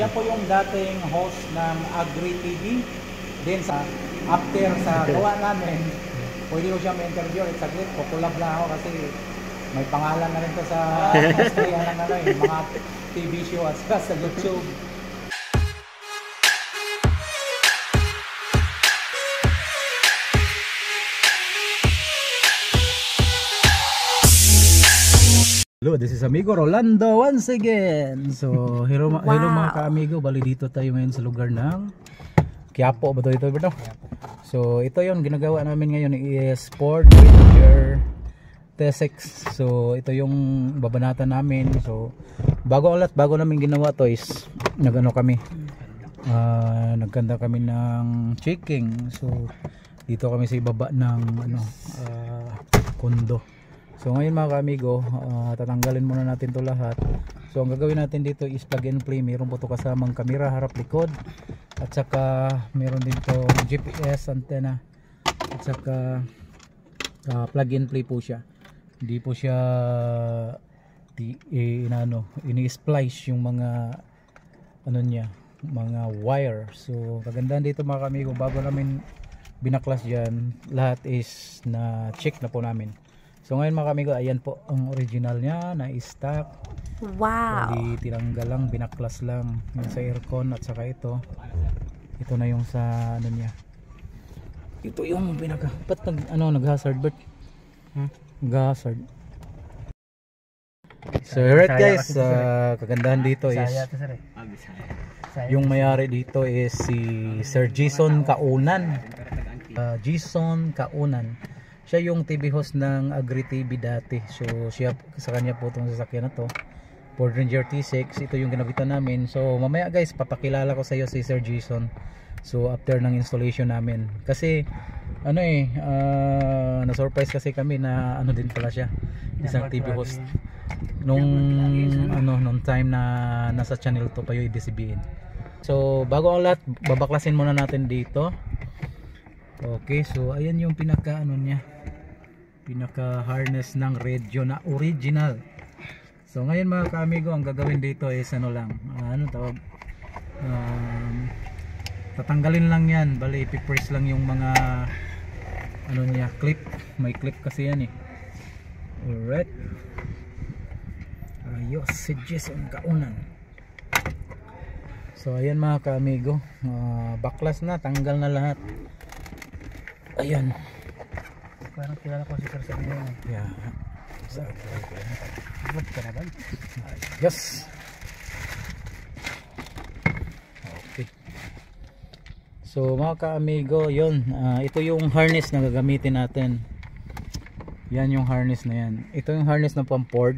Siya po yung dating host ng Agri TV. Then after sa gawa namin, pwede ko siya ma-interview. It's saglit, kukulab lang ako kasi may pangalan na rin to sa Australia ng mga TV show at sa YouTube. Hello, this is amigo Rolando once again. So, hello mga ka-amigo, bali dito tayo ngayon sa lugar ng Quiapo ba ito bro? So, ito yung ginagawa namin ngayon is Ford Ranger T6. So, ito yung babanatan namin. So, bago namin ginawa to is nagano kami. Nagkanda kami ng checking. So, dito kami sa ibaba ng kondo. So ngayon mga ka-amigo, tatanggalin muna natin to lahat. So ang gagawin natin dito is plug and play. Meron po to kasamang kamera harap likod. At saka meron din to GPS antenna. At saka plug and play po siya. Hindi po siya ini-splice yung mga mga wire. So kagandahan dito mga ka-amigo, bago namin binaklas dyan, lahat is na check na po namin. So ngayon mga kamigo, ayan po ang original niya na stock. Wow. Bali tinanggal lang, binaklas lang yung sa aircon at saka ito. Ito na yung sa niya. Ito yung ba't nag-hazard Bert? Nag-hazard. So right guys, kagandahan dito is yung mayari dito is si Sir Jason Kaunan. Jason Kaunan. Siya yung TV host ng Agri TV dati. So siya, sa kanya po itong sasakyan na to, Ford Ranger T6. Ito yung ginabitan namin. So mamaya guys, papakilala ko sa iyo si Sir Jason. So after ng installation namin, kasi na-surprise kasi kami na din pala siya, isang TV host nung time na nasa channel to pa yung DCBN. So bago ang lahat, babaklasin muna natin dito. Okay, so ayan yung pinaka harness ng radio na original. So ngayon mga ka-amigo, ang gagawin dito is tatanggalin lang yan. Bali ipipress lang yung mga clip. May clip kasi yan eh. Alright, ayos si Jason Kaunan. So ayan mga ka-amigo, baklas na, tanggal na lahat. Ayan. Parang kilala ko si Sir sa video. Yeah. Yes. Okay. So mga ka-amigo, yun. Ito yung harness na gagamitin natin. Yan yung harness na yan. Ito yung harness ng pang Ford.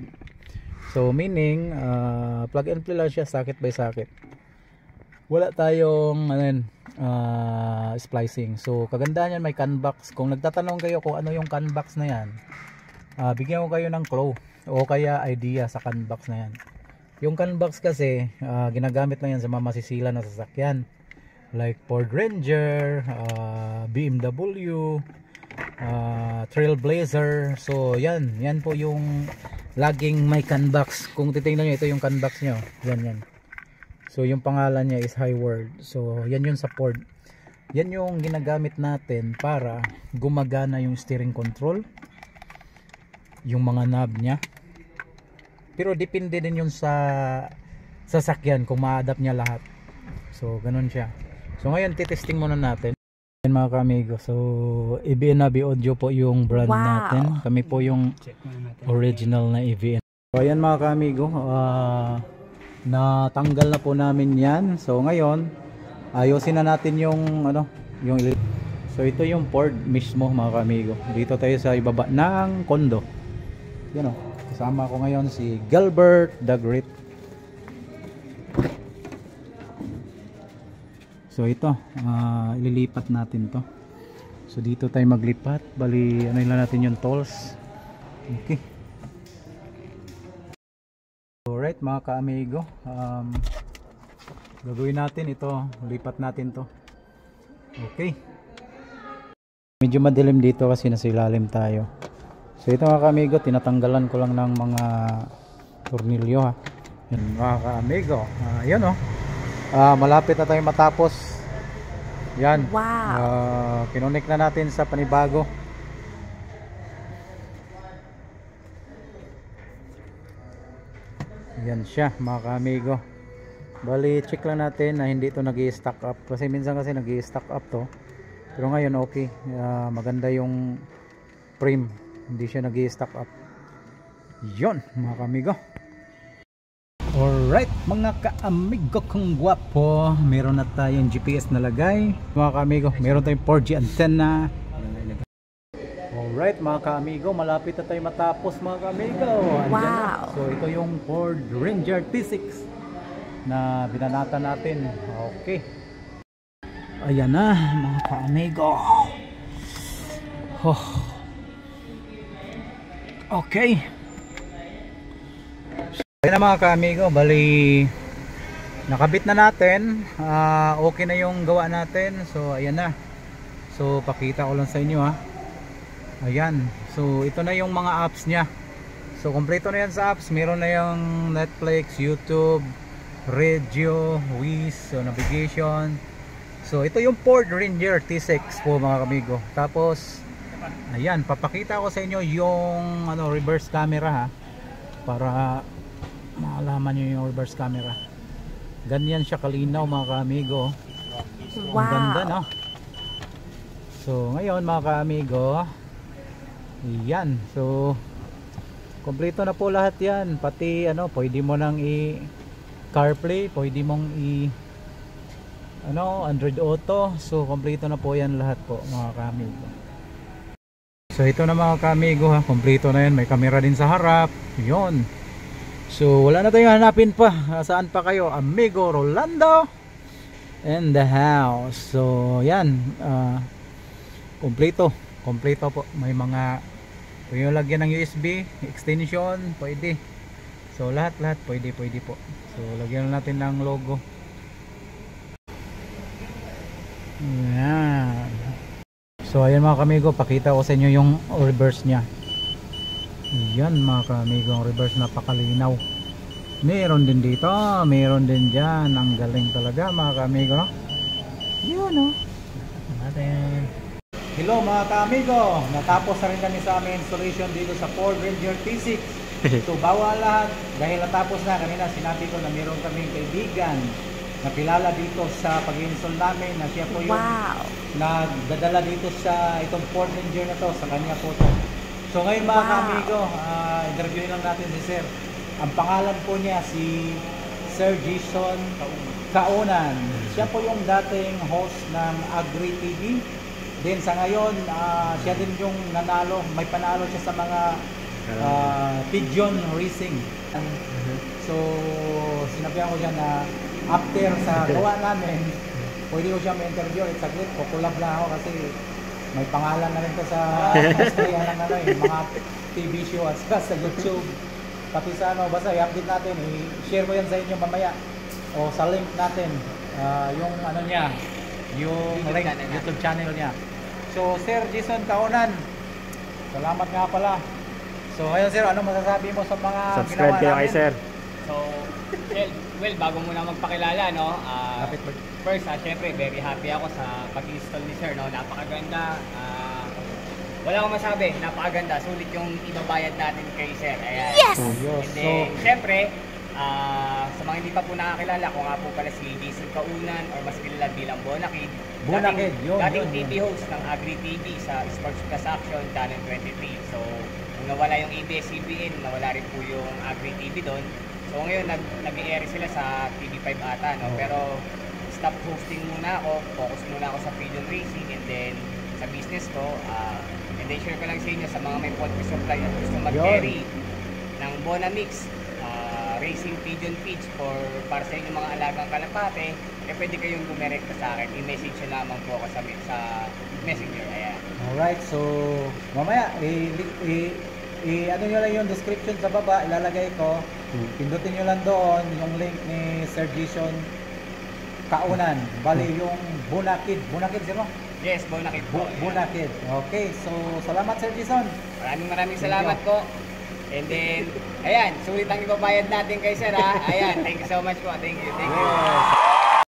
So meaning, plug and play lang siya, socket by socket. Wala tayong splicing. So kagandahan yan, may CAN box. Kung nagtatanong kayo kung ano yung CAN box na yan, bigyan ko kayo ng clue o kaya idea sa CAN box na yan. Yung CAN box kasi ginagamit lang yan sa mga masisila na sasakyan like Ford Ranger, BMW, Trailblazer. So yan po yung laging may CAN box. Kung titingnan nyo, ito yung CAN box nyo. Yan. So yung pangalan niya is Highward. So yan yun sa Ford. Yan yung ginagamit natin para gumagana yung steering control, yung mga knob niya. Pero depende din yun sa sasakyan kung ma-adapt niya lahat. So ganun siya. So ngayon titesting muna natin mga ka-amigo. So EVN Navi Audio po yung brand natin. Kami po yung original na EVN. So ayan mga ka-amigo, natanggal na po namin yan. So ngayon ayusin na natin yung so ito yung Ford mismo mga ka-amigo. Dito tayo sa ibaba ng kondo. Yan kasama ko ngayon si Gilbert the Great. So ito, ililipat natin to. So dito tayo maglipat. Bali lang natin yung tools. Okay. Alright mga ka-amigo, gagawin natin ito, lipat natin to. Okay. Medyo madilim dito kasi nasa ilalim tayo. So ito mga ka-amigo, tinatanggalan ko lang ng mga tornilyo ha. Yan mga ka-amigo, yan Malapit na tayo matapos. Yan. Wow. Kinonek na natin sa panibago. Yan siya mga ka-amigo. Bali check lang natin na hindi ito nag-i-stack up. Kasi minsan kasi nag-i-stack up to. Pero ngayon okay. Maganda yung frame. Hindi siya nag-i-stack up. Yon mga ka-amigo. Alright mga ka-amigo kong gwapo. Meron na tayong GPS na lagay. Mga ka-amigo, meron tayong 4G antenna. Alright mga ka-amigo, malapit na tayo matapos mga ka-amigo. Wow. So ito yung Ford Ranger T6 na binanata natin. Okay. Ayan na mga ka-amigo. Oh. Okay. Ayan na mga ka-amigo, bali nakabit na natin. Okay na yung gawa natin. So ayan na. So pakita ko lang sa inyo ha. Ayan, so ito na yung mga apps nya. So kompleto na yan sa apps. Meron na yung Netflix, YouTube, radio, Wiz, so navigation. So ito yung Ford Ranger T6 po mga kamigo. Tapos ayan, papakita ko sa inyo yung reverse camera ha, para malaman nyo yung reverse camera. Ganyan siya kalinaw mga kamigo. Wow. Ang ganda no. So ngayon mga kamigo, yan, so kompleto na po lahat yan. Pati pwede mo nang CarPlay, pwede mong Android Auto. So kompleto na po yan lahat po mga kamigo. So ito na mga kamigo ha, kompleto na yan. May camera din sa harap. Yun. So wala na tayong hanapin pa. Saan pa kayo? Amigo Rolando in the house. So yan, kompleto po. May mga yung lagyan ng USB extension, pwede. So lahat pwede po. So lagyan natin ng logo. Yan. So ayan mga kamigo, pakita ko sa inyo yung reverse nya. Yan mga kamigo, ang reverse napakalinaw. Meron din dito, meron din dyan. Ang galing talaga mga kamigo, no? Yun no. Natin. Hello mga ka-amigo, natapos na rin kami sa aming installation dito sa Ford Ranger T6. So bawal lahat, dahil natapos na, kanina sinabi ko na meron kaming kaibigan na kilala dito sa pag-install namin, na siya po yung nagdadala dito sa itong Ford Ranger na to, sa kanya po to. So ngayon mga ka-amigo, interviewin lang natin si Sir. Ang pangalan po niya si Sir Jason Kaunan. Siya po yung dating host ng Agri TV. Then sa ngayon, siya din yung nanalo, may panalo siya sa mga pigeon racing. So sinabihan ko siya na after sa gawa namin, pwede ko siya ma-interview at saglit, kukulab lang ako kasi may pangalan na rin to sa Australia ng mga TV show at sa YouTube. Pati sa basta i-update natin, i-share ko yan sa inyo mamaya o sa link natin, yung niya, yung link, YouTube channel niya. So Sir Jason Kaunan, salamat nga pala. So ngayon Sir, ano masasabi mo sa mga subscribe kayo kay Sir. So well, bago muna magpakilala first syempre very happy ako sa pag-install ni Sir, no? Napakaganda. Wala akong masabi, napakaganda. Sulit yung ibabayad natin kay Sir. Ayan. Yes! And then syempre sa mga hindi pa po nakakilala, ako nga po pala si Jason Kaunan, or mas kilala bilang Bonakid. Dating TV host ng Agri TV sa Sports Plus Action, Channel 23. So, nung nawala yung ABS-CBN, nawala rin po yung Agri TV doon. So, ngayon, nag-i-air sila sa TV5 ata, no? Pero, stop hosting muna ako, focus muna ako sa pigeon racing, and then, sa business ko, and then share ko lang sa inyo sa mga may poultry supply at gusto mag-carry ng Bonamix racing pigeon feeds para sa inyong mga alagang kalapate, pwede kayong dumirekta sa akin. I-message nyo lamang po ako sa messenger. Ayan. Alright, so mamaya ano nyo lang yung description sa baba, ilalagay ko. Pindutin nyo lang doon yung link ni Sir Jason Kaunan. Bali yung Bonakid sir mo? Yes, Bonakid po. Bonakid. Okay, so salamat Sir Jason. Maraming salamat po. And then, ayan, sulit ang ibabayad natin kay Sir ha. Ayan, thank you so much po. Thank you. Yes.